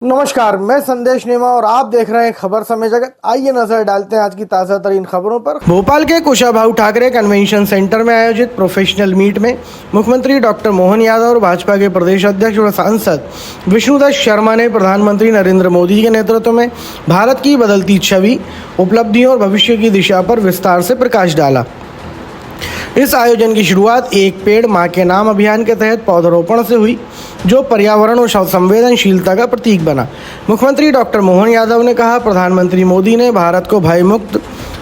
नमस्कार, मैं संदेश नेमा और आप देख रहे हैं खबर समय जगत। आइए नजर डालते हैं आज की ताज़ा तरीन खबरों पर। भोपाल के कुशाभाऊ ठाकरे कन्वेंशन सेंटर में आयोजित प्रोफेशनल मीट में मुख्यमंत्री डॉक्टर मोहन यादव और भाजपा के प्रदेश अध्यक्ष और सांसद विष्णुदत्त शर्मा ने प्रधानमंत्री नरेंद्र मोदी के नेतृत्व में भारत की बदलती छवि, उपलब्धियों और भविष्य की दिशा पर विस्तार से प्रकाश डाला। इस आयोजन की शुरुआत एक पेड़ मां के नाम अभियान के तहत पौधरोपण से हुई, जो पर्यावरण और संवेदनशीलता का प्रतीक बना। मुख्यमंत्री डॉक्टर मोहन यादव ने कहा, प्रधानमंत्री मोदी ने भारत को भयमुक्त,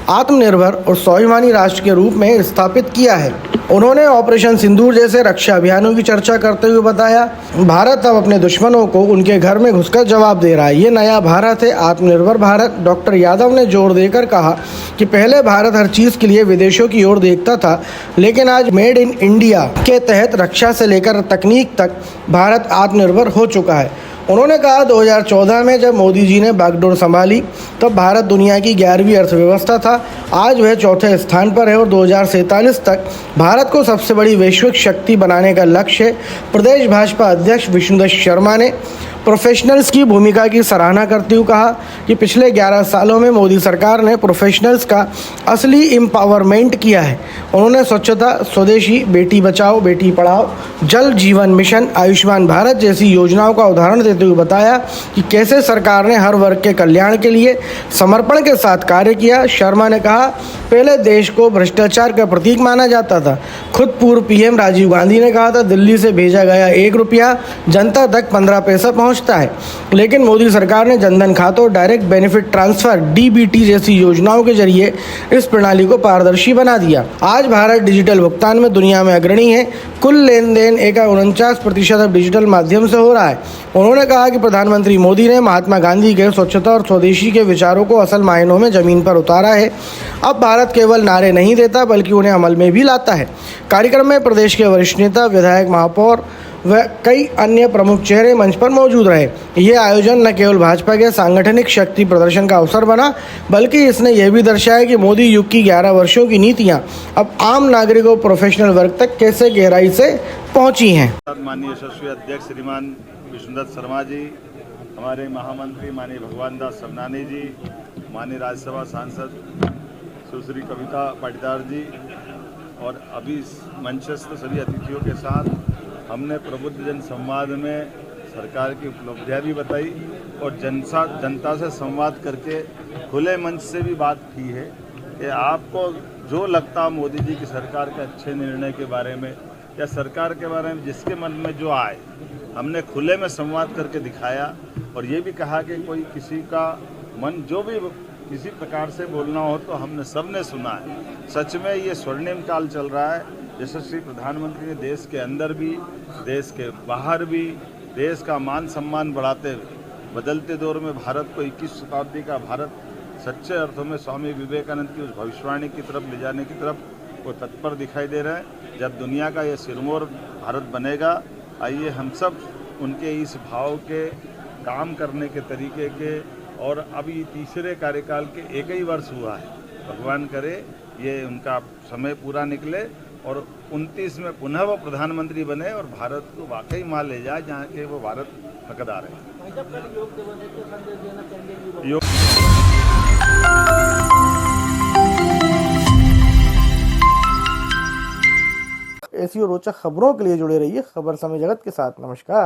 आत्मनिर्भर और स्वाभिमानी राष्ट्र के रूप में स्थापित किया है। उन्होंने ऑपरेशन सिंदूर जैसे रक्षा अभियानों की चर्चा करते हुए बताया, भारत अब अपने दुश्मनों को उनके घर में घुसकर जवाब दे रहा है। ये नया भारत है, आत्मनिर्भर भारत। डॉक्टर यादव ने जोर देकर कहा कि पहले भारत हर चीज़ के लिए विदेशों की ओर देखता था, लेकिन आज मेड इन इंडिया के तहत रक्षा से लेकर तकनीक तक भारत आत्मनिर्भर हो चुका है। उन्होंने कहा, 2014 में जब मोदी जी ने बागडोर संभाली तब भारत दुनिया की 11वीं अर्थव्यवस्था था। आज वह चौथे स्थान पर है और 2047 तक भारत को सबसे बड़ी वैश्विक शक्ति बनाने का लक्ष्य है। प्रदेश भाजपा अध्यक्ष विष्णुदत्त शर्मा ने प्रोफेशनल्स की भूमिका की सराहना करते हुए कहा कि पिछले 11 सालों में मोदी सरकार ने प्रोफेशनल्स का असली एम्पावरमेंट किया है। उन्होंने स्वच्छता, स्वदेशी, बेटी बचाओ बेटी पढ़ाओ, जल जीवन मिशन, आयुष्मान भारत जैसी योजनाओं का उदाहरण देते हुए बताया कि कैसे सरकार ने हर वर्ग के कल्याण के लिए समर्पण के साथ कार्य किया। शर्मा ने कहा, पहले देश को भ्रष्टाचार का प्रतीक माना जाता था। खुद पूर्व पीएम राजीव गांधी ने कहा था, दिल्ली से भेजा गया 1 रुपया जनता तक 15 पैसा पहुंचता है। लेकिन मोदी सरकार ने जनधन खातों, डायरेक्ट बेनिफिट ट्रांसफर डीबीटी जैसी योजनाओं के जरिए इस प्रणाली को पारदर्शी बना दिया। आज भारत डिजिटल भुगतान में दुनिया में अग्रणी है। कुल लेन देन 49% अब डिजिटल माध्यम से हो रहा है। उन्होंने कहा कि प्रधानमंत्री मोदी ने महात्मा गांधी के स्वच्छता और स्वदेशी के विचारों को असल मायनों में जमीन पर उतारा है। अब भारत केवल नारे नहीं देता बल्कि उन्हें अमल में भी लाता है। कार्यक्रम में प्रदेश के वरिष्ठ नेता, विधायक, महापौर व कई अन्य प्रमुख चेहरे मंच पर मौजूद रहे। ये आयोजन न केवल भाजपा के सांगठनिक शक्ति प्रदर्शन का अवसर बना, बल्कि इसने यह भी दर्शाया कि मोदी युग की 11 वर्षों की नीतियां अब आम नागरिकों, प्रोफेशनल वर्ग तक कैसे गहराई से पहुंची हैं। माननीय यशस्वी अध्यक्ष श्रीमान विष्णुदत्त शर्मा जी, हमारे महामंत्री माननीय भगवान दास सबनानी जी, माननीय राज्यसभा सांसद सुश्री कविता पाटीदार जी और अभी मंचस्थ सभी अतिथियों के साथ हमने प्रबुद्ध जन संवाद में सरकार की उपलब्धियां भी बताई और जनता से संवाद करके खुले मंच से भी बात की है कि आपको जो लगता मोदी जी की सरकार के अच्छे निर्णय के बारे में या सरकार के बारे में जिसके मन में जो आए, हमने खुले में संवाद करके दिखाया। और ये भी कहा कि कोई किसी का मन जो भी किसी प्रकार से बोलना हो तो हमने सबने सुना है। सच में ये स्वर्णिम काल चल रहा है। यशस्वी प्रधानमंत्री ने देश के अंदर भी, देश के बाहर भी देश का मान सम्मान बढ़ाते हुए बदलते दौर में भारत को 21वीं शताब्दी का भारत सच्चे अर्थों में स्वामी विवेकानंद की उस भविष्यवाणी की तरफ ले जाने की तरफ वो तत्पर दिखाई दे रहे हैं। जब दुनिया का ये सिरमौर भारत बनेगा, आइए हम सब उनके इस भाव के काम करने के तरीके के, और अभी तीसरे कार्यकाल के 1 ही वर्ष हुआ है, भगवान करे ये उनका समय पूरा निकले और 29 में पुनः वो प्रधानमंत्री बने और भारत को वाकई मान ले जाए जहाँ के वो भारत हकदार है। ऐसी और रोचक खबरों के लिए जुड़े रहिए खबर समय जगत के साथ। नमस्कार।